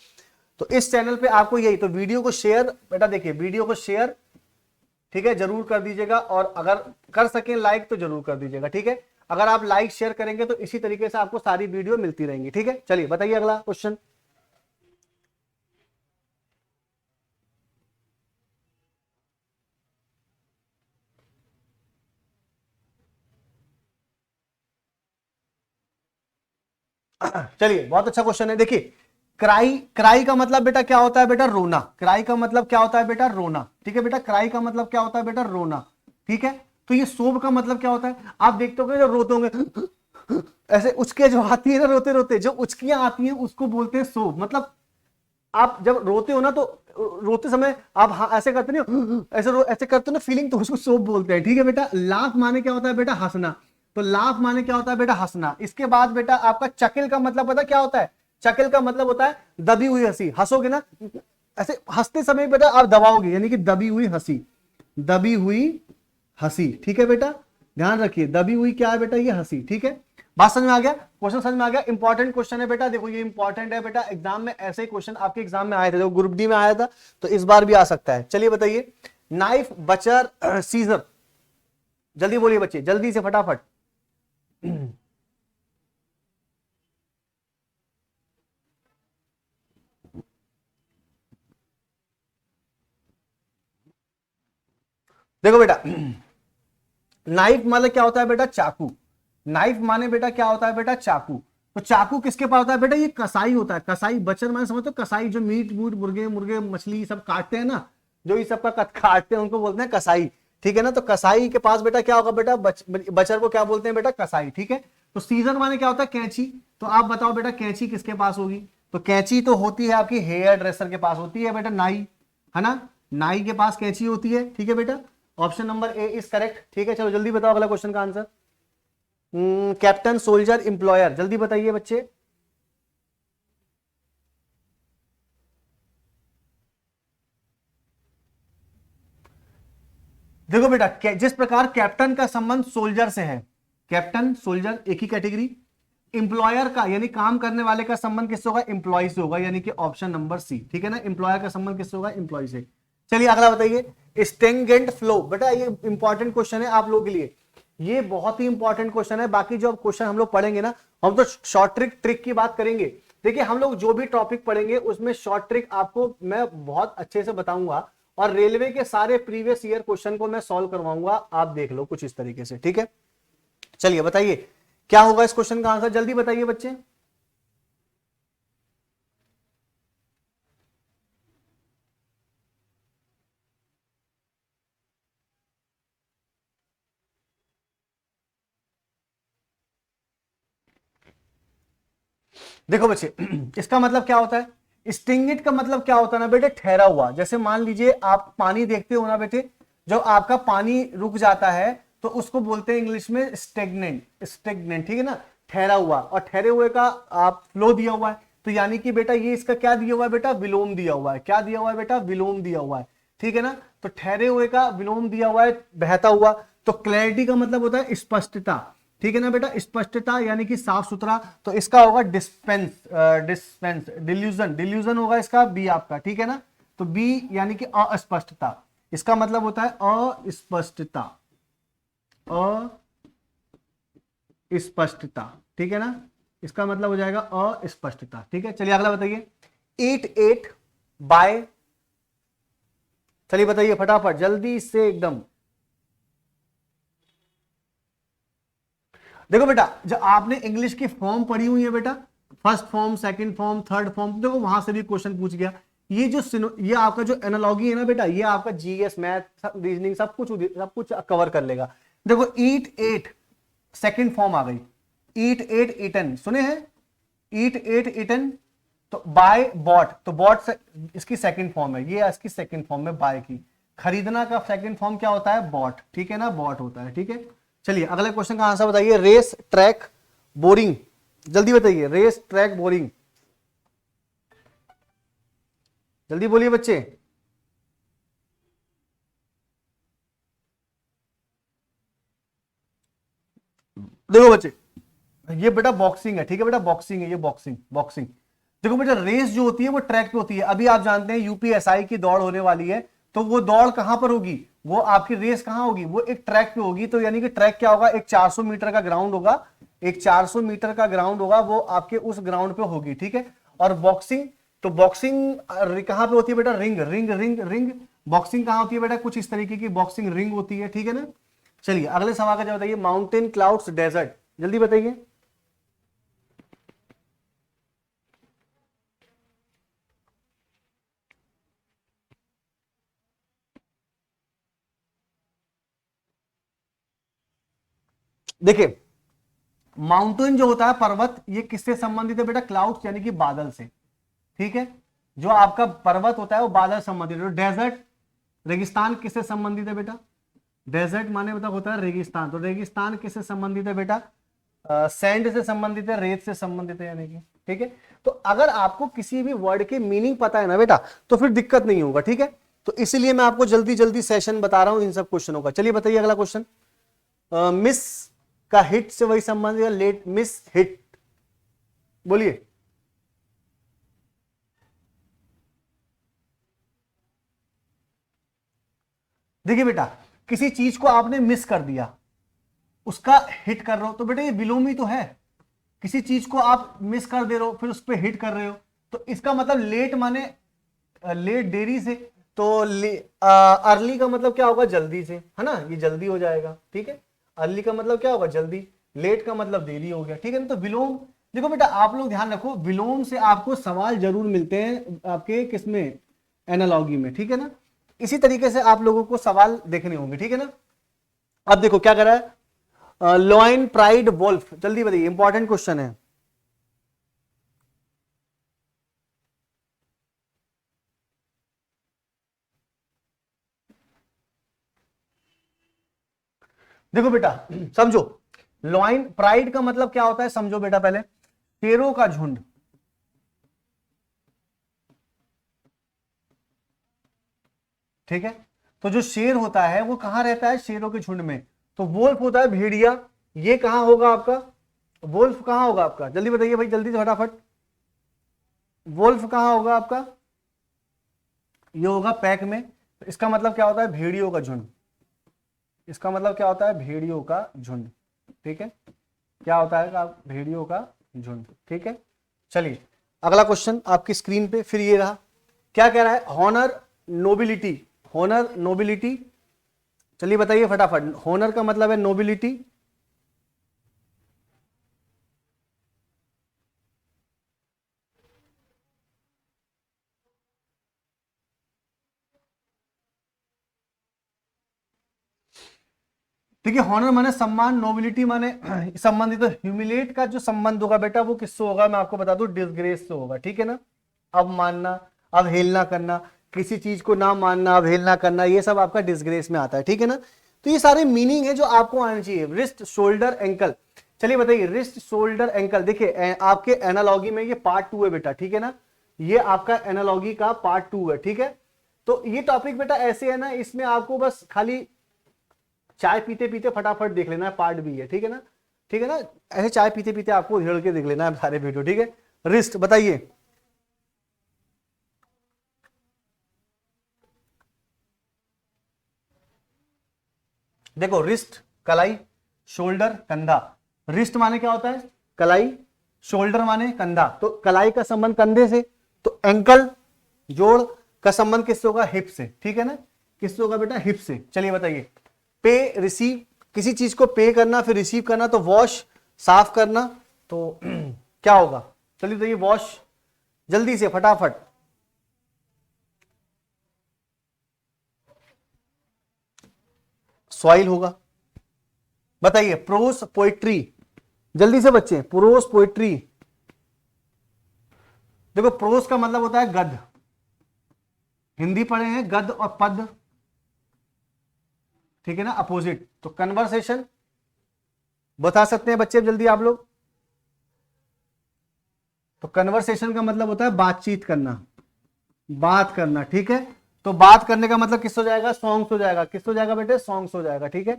तो इस चैनल पे आपको यही, तो वीडियो को शेयर बेटा, देखिए वीडियो को शेयर, ठीक है, जरूर कर दीजिएगा, और अगर कर सकें लाइक तो जरूर कर दीजिएगा। ठीक है, अगर आप लाइक शेयर करेंगे तो इसी तरीके से आपको सारी वीडियो मिलती रहेंगी। ठीक है, चलिए बताइए अगला क्वेश्चन। चलिए बहुत अच्छा क्वेश्चन है, देखिए क्राई, क्राई का मतलब बेटा क्या होता है बेटा, रोना, क्राई का मतलब क्या होता है बेटा, रोना। ठीक है बेटा, क्राई का मतलब क्या होता है बेटा, रोना। ठीक है, तो ये सोब का मतलब क्या होता है, आप देखते हो जब रोते होंगे ऐसे उचके जो आती है ना, रोते रोते जो उचकियां आती हैं उसको बोलते हैं सोब। मतलब आप जब रोते हो ना, तो रोते समय आप ऐसे करते नहीं, ऐसे करते हो ना फीलिंग, तो उसको सोब बोलते हैं। ठीक है बेटा, लाफ माने क्या होता है बेटा, हंसना, तो लाफ माने क्या होता है बेटा, हंसना। इसके बाद बेटा आपका चकिल का मतलब पता क्या होता है, चकिल का मतलब होता है दबी हुई हंसी, हंसोगे ना ऐसे, हंसते समय बेटा आप दबाओगे, यानी कि दबी हुई हंसी, दबी हुई हंसी। ठीक है बेटा, ध्यान रखिए, दबी हुई क्या है बेटा, ये हंसी। ठीक है, बात समझ में आ गया, क्वेश्चन समझ में आ गया, इंपॉर्टेंट क्वेश्चन है बेटा, देखो ये इंपॉर्टेंट है बेटा, एग्जाम में ऐसे क्वेश्चन आपके एग्जाम में आए थे, जो ग्रुप डी में आया था, तो इस बार भी आ सकता है। चलिए बताइए, नाइफ बचर सीजर, जल्दी बोलिए बच्चे, जल्दी से फटाफट। देखो बेटा नाइफ माने क्या होता है बेटा, चाकू, नाइफ माने बेटा क्या होता है बेटा, चाकू। तो चाकू किसके पास होता है बेटा, ये कसाई होता है, कसाई, बचर माने समझते हो, कसाई जो मीट मूट मुर्गे मुर्गे मछली सब काटते हैं ना, जो ये सब का काटते हैं उनको बोलते हैं कसाई। ठीक है ना, तो कसाई के पास बेटा क्या होगा बेटा, बचर को क्या बोलते हैं बेटा, कसाई। ठीक है, तो सीजर माने क्या होता है, कैंची, तो आप बताओ बेटा कैंची किसके पास होगी, तो कैंची तो होती है आपकी हेयर ड्रेसर के पास होती है बेटा, नाई, है ना, नाई के पास कैंची होती है, ठीक है बेटा। Option number A is correct, ठीक है। चलो जल्दी बताओ अगला क्वेश्चन का आंसर। कैप्टन, सोल्जर, इंप्लॉयर, जल्दी बताइए बच्चे। देखो बेटा, जिस प्रकार कैप्टन का संबंध सोल्जर से है, कैप्टन सोल्जर एक ही कैटेगरी, इंप्लॉयर का यानी काम करने वाले का संबंध किससे होगा, इंप्लॉय से होगा, यानी कि ऑप्शन नंबर सी, ठीक है ना, इंप्लॉयर का संबंध किससे होगा, इंप्लॉय से। चलिए अगला बताइए, स्टेंगेंट फ्लो, बेटा ये इंपॉर्टेंट क्वेश्चन है आप लोगों के लिए, ये बहुत ही इंपॉर्टेंट क्वेश्चन है। बाकी जो क्वेश्चन हम लोग पढ़ेंगे ना, हम तो शॉर्ट ट्रिक की बात करेंगे। देखिए हम लोग जो भी टॉपिक पढ़ेंगे उसमें शॉर्ट ट्रिक आपको मैं बहुत अच्छे से बताऊंगा, और रेलवे के सारे प्रीवियस ईयर क्वेश्चन को मैं सॉल्व करवाऊंगा, आप देख लो कुछ इस तरीके से, ठीक है। चलिए बताइए क्या होगा इस क्वेश्चन का आंसर, जल्दी बताइए बच्चे। देखो बच्चे इसका मतलब क्या होता है, स्टिंगिट का मतलब क्या होता है ना बेटे, ठहरा हुआ। जैसे मान लीजिए आप पानी देखते हो ना बेटे, जब आपका पानी रुक जाता है तो उसको बोलते हैं इंग्लिश में स्टेगनेंट, स्टेगनेंट, ठीक है ना, ठहरा हुआ। और ठहरे हुए का आप फ्लो दिया हुआ है, तो यानी कि बेटा ये इसका क्या दिया हुआ है बेटा, विलोम दिया हुआ है। क्या दिया हुआ है बेटा, विलोम दिया हुआ है, ठीक है ना। तो ठहरे हुए का विलोम दिया हुआ है, बहता हुआ। तो क्लैरिटी का मतलब होता है स्पष्टता, ठीक है ना बेटा, स्पष्टता यानी कि साफ सुथरा। तो इसका होगा डिस्पेंस, डिस्पेंस, डिल्यूजन, डिल्यूजन होगा इसका बी आपका, ठीक है ना। तो बी यानी कि अस्पष्टता, इसका मतलब होता है अस्पष्टता, अस्पष्टता, ठीक है ना, इसका मतलब हो जाएगा अस्पष्टता, ठीक है। चलिए अगला बताइए, ईट एट बाय, चलिए बताइए फटाफट जल्दी से एकदम। देखो बेटा जब आपने इंग्लिश की फॉर्म पढ़ी हुई है बेटा, first form, second form, third form, देखो वहां से भी क्वेश्चन पूछ गया। ये आपका जो एनालॉजी है ना बेटा, ये आपका जीएस, मैथ, रीजनिंग सब कुछ कवर कर लेगा। देखो ईट एट सेकंड फॉर्म आ गई, ईट एट ईटन, सुने हैं, ईट एट ईटन। तो बाय बॉट, तो बॉट से इसकी सेकंड फॉर्म है, ये इसकी सेकंड फॉर्म है बाय की। खरीदना का सेकंड फॉर्म क्या होता है, बॉट, ठीक है ना, बॉट होता है, ठीक है। चलिए अगले क्वेश्चन का आंसर बताइए, रेस ट्रैक बोरिंग, जल्दी बताइए, रेस ट्रैक बोरिंग, जल्दी बोलिए बच्चे। देखो बच्चे ये बेटा बॉक्सिंग है, ठीक है बेटा, बॉक्सिंग है, ये बॉक्सिंग, बॉक्सिंग। देखो बेटा रेस जो होती है वो ट्रैक पे होती है। अभी आप जानते हैं यूपीएसआई की दौड़ होने वाली है, तो वो दौड़ कहां पर होगी, वो आपकी रेस कहां होगी, वो एक ट्रैक पे होगी। तो यानी कि ट्रैक क्या होगा, एक 400 मीटर का ग्राउंड होगा, एक 400 मीटर का ग्राउंड होगा, वो आपके उस ग्राउंड पे होगी, ठीक है। और बॉक्सिंग, तो बॉक्सिंग कहां पे होती है बेटा, ring, ring, ring, ring. Boxing कहां होती है बेटा, कुछ इस तरीके की बॉक्सिंग रिंग होती है, ठीक है ना। चलिए अगले सवाल का जवाब बताइए, माउंटेन, क्लाउड्स, डेजर्ट, जल्दी बताइए। देखिए माउंटेन जो होता है पर्वत, ये किससे संबंधित है बेटा, क्लाउड्स यानी कि बादल से, ठीक है। जो आपका पर्वत होता है वो बादल संबंधित है। डेजर्ट, रेगिस्तान किससे संबंधित है बेटा, डेजर्ट माने मतलब होता है रेगिस्तान, तो रेगिस्तान किससे संबंधित है बेटा, सैंड से संबंधित है, रेत से संबंधित है, यानी कि, ठीक है। तो अगर आपको किसी भी वर्ड के मीनिंग पता है ना बेटा, तो फिर दिक्कत नहीं होगा, ठीक है। तो इसीलिए मैं आपको जल्दी जल्दी सेशन बता रहा हूं इन सब क्वेश्चनों का। चलिए बताइए अगला क्वेश्चन, मिस का हिट से वही संबंधित है, लेट, मिस हिट, बोलिए। देखिए बेटा किसी चीज को आपने मिस कर दिया, उसका हिट कर रहे हो, तो बेटा ये विलोमी तो है। किसी चीज को आप मिस कर दे रहे हो फिर उस पर हिट कर रहे हो, तो इसका मतलब लेट माने लेट देरी से, तो अर्ली का मतलब क्या होगा, जल्दी से, है ना, ये जल्दी हो जाएगा, ठीक है। अर्ली का मतलब क्या होगा, जल्दी, लेट का मतलब देरी हो गया, ठीक है ना। तो विलोम, देखो बेटा आप लोग ध्यान रखो, विलोम से आपको सवाल जरूर मिलते हैं आपके किसमें, एनालॉगी में, ठीक है ना। इसी तरीके से आप लोगों को सवाल देखने होंगे, ठीक है ना। अब देखो क्या कर रहा है, लॉइन, प्राइड, वोल्फ, जल्दी बताइए, इंपॉर्टेंट क्वेश्चन है। देखो बेटा समझो, लॉइन प्राइड का मतलब क्या होता है समझो बेटा, पहले शेरों का झुंड, ठीक है। तो जो शेर होता है वो कहां रहता है, शेरों के झुंड में। तो वोल्फ होता है भेड़िया, ये कहां होगा आपका, वोल्फ कहां होगा आपका, जल्दी बताइए भाई, जल्दी से फटाफट, वोल्फ कहां होगा आपका, ये होगा पैक में। तो इसका मतलब क्या होता है, भेड़ियों का झुंड, इसका मतलब क्या होता है, भेड़ियों का झुंड, ठीक है, क्या होता है, भेड़ियों का झुंड, ठीक है। चलिए अगला क्वेश्चन आपकी स्क्रीन पे फिर ये रहा, क्या कह रहा है, हॉनर नोबिलिटी, हॉनर नोबिलिटी, चलिए बताइए फटाफट, हॉनर का मतलब है नोबिलिटी, देखिए हॉनर माने सम्मान, नोबिलिटी माने संबंधित, तो ह्यूमिलेट का जो संबंध होगा बेटा वो किससे होगा, मैं आपको बता दूं डिसग्रेस से होगा, ठीक है ना, अवमानना, अवहेलना करना, किसी चीज को ना मानना, अवहेलना करना, ये सब आपका डिसग्रेस में आता है, ठीक है ना। तो ये सारे मीनिंग है जो आपको आने चाहिए, रिस्ट शोल्डर एंकल। चलिए बताइए, रिस्ट शोल्डर एंकल, देखिए आपके एनालॉगी में ये पार्ट 2 है बेटा, ठीक है ना, ये आपका एनालॉगी का पार्ट 2 है, ठीक है। तो ये टॉपिक बेटा ऐसे है ना, इसमें आपको बस खाली चाय पीते पीते फटाफट देख लेना है, पार्ट भी है, ठीक है ना, ठीक है ना, ऐसे चाय पीते पीते आपको झेड़ के देख लेना है सारे वीडियो, ठीक है। रिस्ट बताइए, देखो रिस्ट कलाई, शोल्डर कंधा, रिस्ट माने क्या होता है, कलाई, शोल्डर माने कंधा, तो कलाई का संबंध कंधे से, तो एंकल जोड़ का संबंध किससे होगा, हिप से, ठीक है ना, किससे होगा बेटा, हिप से। चलिए बताइए, पे रिसीव, किसी चीज को पे करना फिर रिसीव करना, तो वॉश साफ करना, तो क्या होगा, चलिए बताइए, वॉश, जल्दी से फटाफट, सॉइल होगा। बताइए प्रोस पोइट्री, जल्दी से बच्चे, प्रोस पोइट्री, देखो प्रोस का मतलब होता है गद्य, हिंदी पढ़े हैं, गद्य और पद, ठीक है ना, अपोजिट। तो कन्वर्सेशन बता सकते हैं बच्चे जल्दी आप लोग, तो कन्वर्सेशन का मतलब होता है बातचीत करना, बात करना, ठीक है। तो बात करने का मतलब किस हो जाएगा, सॉन्ग्स हो जाएगा, किस हो जाएगा बेटे, सॉन्ग्स हो जाएगा, ठीक है,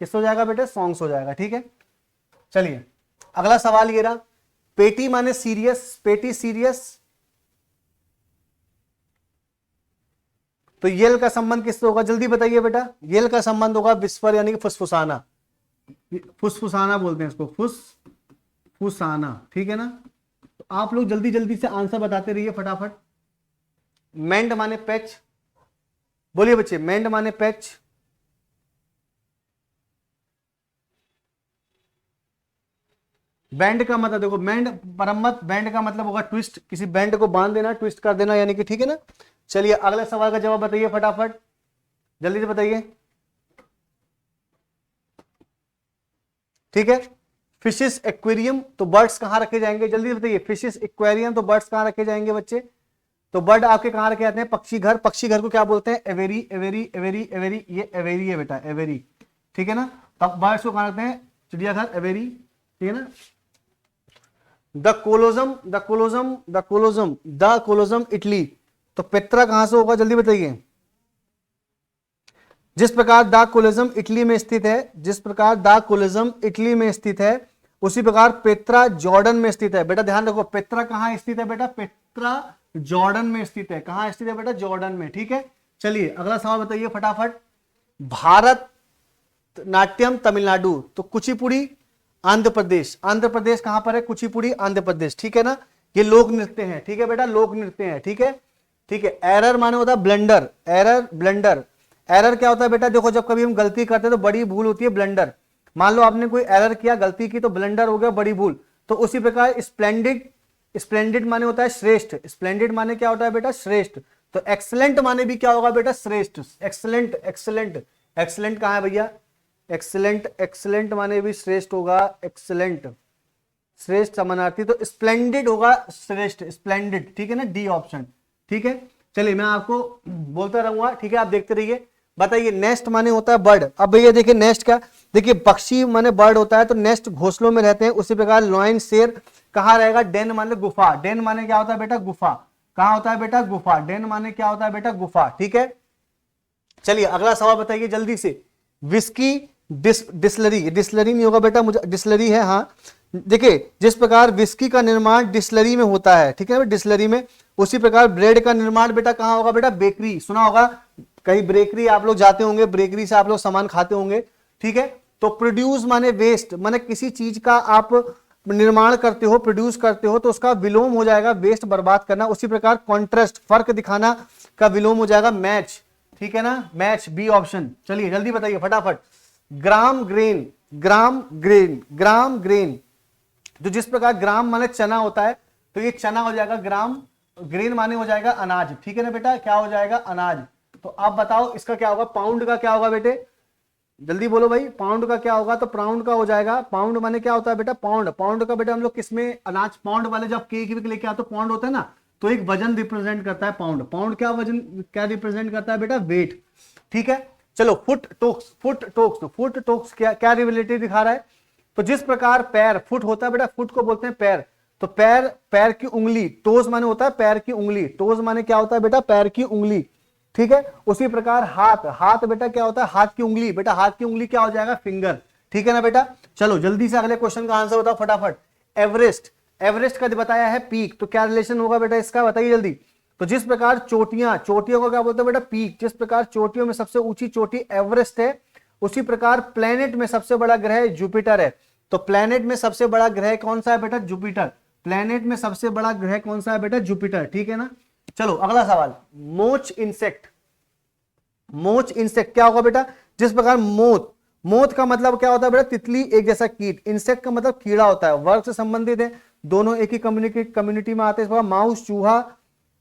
किस हो जाएगा बेटे, सॉन्ग्स हो जाएगा, ठीक है। चलिए अगला सवाल ये रहा, पेटी माने सीरियस, पेटी सीरियस, तो येल का संबंध किससे होगा, जल्दी बताइए बेटा, येल का संबंध होगा विस्पर यानी कि फुसफुसाना, फुसफुसाना बोलते हैं इसको, फुसफुसाना, ठीक है ना। तो आप लोग जल्दी जल्दी से आंसर बताते रहिए फटाफट। मेंड माने पैच, बोलिए बच्चे, मेंड माने पैच, बैंड का मतलब देखो, बैंड मरम्मत, बैंड का मतलब होगा ट्विस्ट, किसी बैंड को बांध देना, ट्विस्ट कर देना यानी कि, ठीक है ना। चलिए अगले सवाल का जवाब बताइए फटाफट, जल्दी से बताइए, ठीक है। फिशेस एक्वेरियम, तो बर्ड्स कहां रखे जाएंगे, जल्दी बताइए, फिशेस एक्वेरियम, तो बर्ड्स कहां रखे जाएंगे बच्चे, तो बर्ड आपके कहां रखे जाते हैं, पक्षी घर, पक्षी घर को क्या बोलते हैं, एवेरी, एवेरी, एवेरी, एवेरी, ये एवेरी है बेटा, एवेरी, ठीक है ना। तब बर्ड्स को कहां रखते हैं, चिड़ियाघर, एवेरी, ठीक है ना। The Colosseum, the Colosseum, the Colosseum, the Colosseum Italy, तो पेत्रा कहां से होगा, जल्दी बताइए। जिस प्रकार द कोलोजम इटली में स्थित है, जिस प्रकार द कोलोजम इटली में स्थित है, उसी प्रकार पेत्रा जॉर्डन में स्थित है। बेटा ध्यान रखो, पेत्रा कहां स्थित है बेटा, पेत्रा जॉर्डन में स्थित है, कहां स्थित है बेटा, जॉर्डन में, ठीक है। चलिए अगला सवाल बताइए फटाफट, भारत नाट्यम तमिलनाडु, तो कुचिपुड़ी आंध्र प्रदेश, आंध्र प्रदेश कहां पर है, कुचिपुड़ी आंध्र प्रदेश, ठीक है ना। ये लोक नृत्य है, ठीक है बेटा, लोक नृत्य है, ठीक है, ठीक है। एरर माने होता है ब्लंडर, एरर ब्लंडर, एरर क्या होता है बेटा, देखो जब कभी हम गलती करते हैं तो बड़ी भूल होती है ब्लंडर, मान लो आपने कोई एरर किया, गलती की, तो ब्लंडर हो गया बड़ी भूल। तो उसी प्रकार स्प्लेंडिड, स्प्लेंडिड माने होता है श्रेष्ठ, स्प्लेंडिड माने क्या होता है बेटा, श्रेष्ठ। तो एक्सलेंट माने भी क्या होगा बेटा, श्रेष्ठ, एक्सलेंट, एक्सलेंट, एक्सलेंट कहां है भैया, एक्सलेंट, एक्सलेंट माने भी श्रेष्ठ होगा, एक्सलेंट श्रेष्ठ समानार्थी, तो स्प्लेंडिड होगा श्रेष्ठ, स्प्लेंडिड, ठीक है ना, डी ऑप्शन, ठीक है। चलिए मैं आपको बोलता रहूंगा, ठीक है, आप देखते रहिए। बताइए नेस्ट माने होता है बर्ड। अब भैया देखिए नेस्ट का, देखिए पक्षी माने बर्ड होता है तो नेस्ट घोंसलों में रहते हैं। उसी प्रकार लॉयन शेर कहाँ रहेगा, डेन माने गुफा। डेन माने क्या होता है बेटा, गुफा। कहाँ होता है बेटा, गुफा। डेन माने क्या होता है बेटा, गुफा। ठीक है, चलिए अगला सवाल बताइए जल्दी से। विस्की डिस्लरी, डिस्लरी नहीं होगा बेटा, मुझे डिस्लरी है, हाँ। देखिए जिस प्रकार विस्की का निर्माण डिस्लरी में होता है, ठीक है ना, डिस्लरी में, उसी प्रकार ब्रेड का निर्माण बेटा कहाँ होगा बेटा, बेकरी। सुना होगा कहीं ब्रेकरी आप लोग जाते होंगे, ब्रेकरी से आप लोग सामान खाते होंगे, ठीक है। तो प्रोड्यूस माने वेस्ट, माने किसी चीज का आप निर्माण करते हो, प्रोड्यूस करते हो तो उसका विलोम हो जाएगा वेस्ट, बर्बाद करना। उसी प्रकार कॉन्ट्रास्ट, फर्क दिखाना का विलोम हो जाएगा मैच, ठीक है ना, मैच, बी ऑप्शन। चलिए जल्दी बताइए फटाफट। ग्राम ग्रेन, ग्राम ग्रेन, ग्राम ग्रेन, तो जिस प्रकार ग्राम माने चना होता है तो ये चना हो जाएगा ग्राम, ग्रेन माने हो जाएगा अनाज, ठीक है ना बेटा, क्या हो जाएगा, अनाज। तो आप बताओ इसका क्या होगा, पाउंड का क्या होगा बेटे, जल्दी बोलो भाई, पाउंड का क्या होगा, तो पाउंड का हो जाएगा, पाउंड माने क्या होता है बेटा, पाउंड। पाउंड का बेटा हम लोग किसमें, अनाज, पाउंड वाले जब केक लेके आते हो पाउंड होता है ना, तो एक वजन रिप्रेजेंट करता है पाउंड। पाउंड क्या वजन, क्या रिप्रेजेंट करता है बेटा, वेट, ठीक है। चलो फुट टोक्स, फुट टोक्स, तो फुट टोक्स क्या क्या रिलेटिव दिखा रहा है, तो जिस प्रकार पैर, फुट होता है बेटा, फुट को बोलते हैं पैर, तो पैर, पैर की उंगली, टोज माने होता है पैर की उंगली, टोज माने क्या होता है बेटा, पैर की उंगली, ठीक है। उसी प्रकार हाथ, हाथ बेटा क्या होता है, हाथ की उंगली, बेटा हाथ की उंगली क्या हो जाएगा, फिंगर, ठीक है ना बेटा। चलो जल्दी से अगले क्वेश्चन का आंसर बताओ फटाफट। एवरेस्ट, एवरेस्ट का बताया है पीक, तो क्या रिलेशन होगा बेटा इसका, बताइए जल्दी। तो जिस प्रकार चोटियां, चोटियों को क्या बोलते हैं बेटा, पीक। जिस प्रकार चोटियों में सबसे ऊंची चोटी एवरेस्ट है, उसी प्रकार प्लेनेट में सबसे बड़ा ग्रह जुपिटर है। तो प्लेनेट में सबसे बड़ा ग्रह कौन सा है बेटा, जुपिटर। प्लेनेट में सबसे बड़ा ग्रह कौन सा है बेटा, जुपिटर, ठीक है ना। चलो अगला सवाल। मोच इंसेक्ट, मोच इंसेक्ट क्या होगा बेटा, जिस प्रकार मोथ, मोथ का मतलब क्या होता है बेटा, तितली, एक जैसा कीट। इंसेक्ट का मतलब कीड़ा होता है, वर्ग से संबंधित है, दोनों एक ही कम्युनिटी में आते हैं। माउस, चूहा,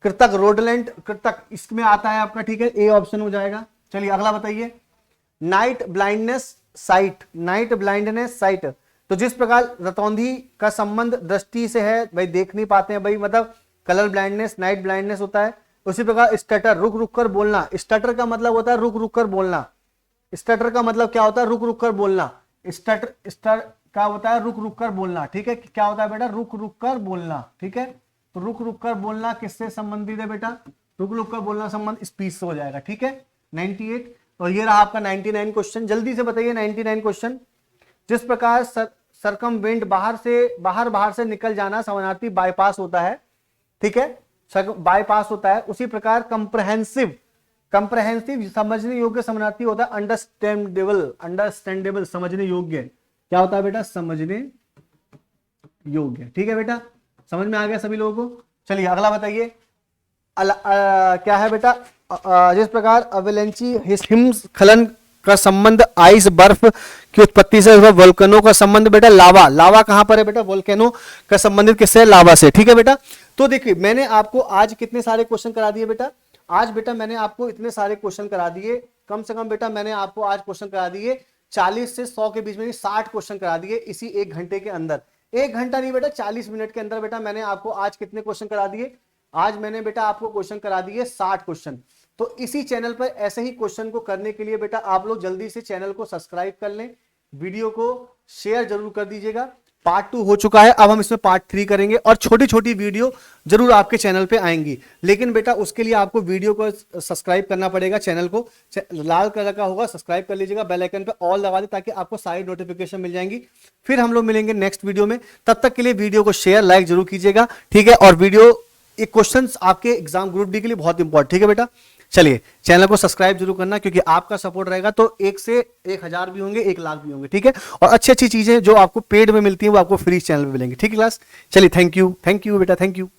कृतक, रोडलेंट, कृतक इसमें आता है आपका, ठीक है, ए ऑप्शन हो जाएगा। चलिए अगला बताइए। Night blindness site, night blindness site, तो जिस प्रकार रतौंधी का संबंध दृष्टि से है, भाई देख नहीं पाते हैं भाई, मतलब कलर ब्लाइंडनेस, नाइट ब्लाइंडनेस होता है। उसी प्रकार स्टटर, रुक रुक कर बोलना, स्टटर का मतलब होता है रुक रुक कर बोलना। स्टटर का मतलब क्या होता है, रुक रुक कर बोलना। स्टटर, स्टर का होता है रुक रुक कर बोलना, ठीक है, क्या होता है बेटा, रुक रुक कर बोलना, ठीक है। तो रुक रुक कर बोलना किससे संबंधित है बेटा, रुक रुक कर बोलना संबंध स्पीच से हो जाएगा, ठीक है। 98, और ये रहा आपका 99 क्वेश्चन। जल्दी से बताइए 99 क्वेश्चन। जिस प्रकार सरकमवेंट, बाहर से निकल जाना, समानार्थी बाईपास होता है, ठीक है, बाईपास होता है। उसी प्रकार कंप्रहेंसिव, कंप्रहेंसिव समझने योग्य समानार्थी होता है अंडरस्टैंडेबल, अंडरस्टैंडेबल समझने योग्य, क्या होता है बेटा, समझने योग्य, ठीक है बेटा, समझ में आ गया सभी लोगों को। चलिए अगला बताइए। क्या है बेटा, जिस प्रकार अवेलेंची हिमस्खलन का संबंध आइस, बर्फ की उत्पत्ति से, वोल्केनो का संबंध बेटा लावा, लावा कहां पर है बेटा, वोल्केनो का संबंधित किससे, लावा से, ठीक है बेटा। तो देखिए मैंने आपको आज कितने सारे क्वेश्चन करा दिए बेटा, आज बेटा मैंने आपको इतने सारे क्वेश्चन करा दिए, कम से कम बेटा मैंने आपको आज क्वेश्चन करा दिए 40 से 100 के बीच में, 60 क्वेश्चन करा दिए इसी 1 घंटे के अंदर। 1 घंटा नहीं बेटा, 40 मिनट के अंदर बेटा मैंने आपको आज कितने क्वेश्चन करा दिए, आज मैंने बेटा आपको क्वेश्चन करा दिए 60 क्वेश्चन। तो इसी चैनल पर ऐसे ही क्वेश्चन को करने के लिए बेटा आप लोग जल्दी से चैनल को सब्सक्राइब कर लें, वीडियो को शेयर जरूर कर दीजिएगा। पार्ट 2 हो चुका है, अब हम इसमें पार्ट 3 करेंगे और छोटी छोटी वीडियो जरूर आपके चैनल पे आएंगी, लेकिन बेटा उसके लिए आपको वीडियो को सब्सक्राइब करना पड़ेगा, चैनल को लाल कलर का होगा, सब्सक्राइब कर लीजिएगा, बेल आइकन पे ऑल दबा दे ताकि आपको सारी नोटिफिकेशन मिल जाएंगी। फिर हम लोग मिलेंगे नेक्स्ट वीडियो में, तब तक के लिए वीडियो को शेयर लाइक जरूर कीजिएगा, ठीक है। और वीडियो ये क्वेश्चंस आपके एग्जाम ग्रुप डी के लिए बहुत इंपॉर्टेंट, ठीक है बेटा। चलिए चैनल को सब्सक्राइब जरूर करना, क्योंकि आपका सपोर्ट रहेगा तो 1 से 1000 भी होंगे, 1 लाख भी होंगे, ठीक है। और अच्छी अच्छी चीजें जो आपको पेड में मिलती है वो आपको फ्री चैनल में मिलेंगी, ठीक है क्लास। चलिए थैंक यू बेटा, थैंक यू।